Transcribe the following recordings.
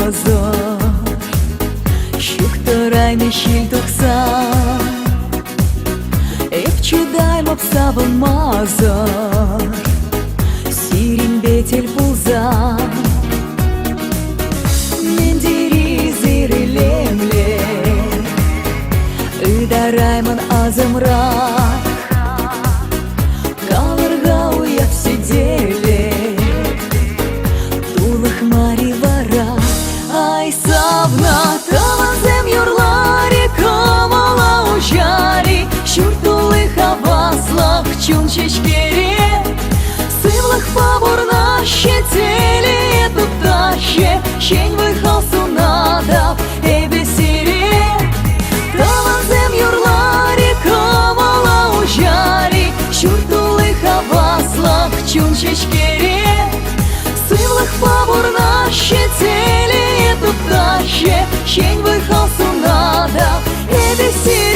mozor Şüktöräйме şil тухса Эпчудаймап сабын мазор Сирин бетел пулза Мендири зирилемле Ыдараймын азымрак Калырга уяп сиделе Тулых мари вара Ай савна таванзем юрлари Камала ужари Шуртулых аваслах чун чечкере Сывлых фабурна щетели Туптаще щень выхал сунадав Эбесире Таванзем юрлари Камала ужари Шуртулых аваслах чун чечкере Сывлых фабурна щетели Туптаще щень выхал сунадав Эбесире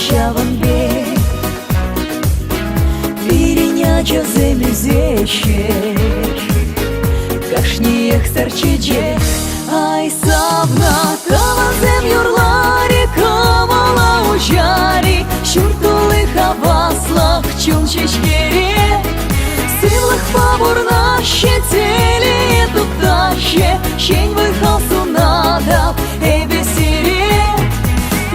Şavanbek Birinaca zemizleşek Kaşniyek sarçecek Ay savna Таванзем юрлари Камала ужари Şurtulых аваслах чун чечкере Сывлых фабурна щетели Туптаще щень выхал сунадав Эбесире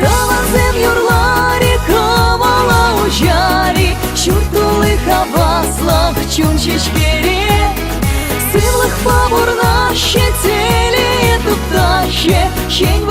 Таванзем юрлари Камала ужари Şurtulых аваслах чун чечкере Сывлых фабурна щетели Туптаще щень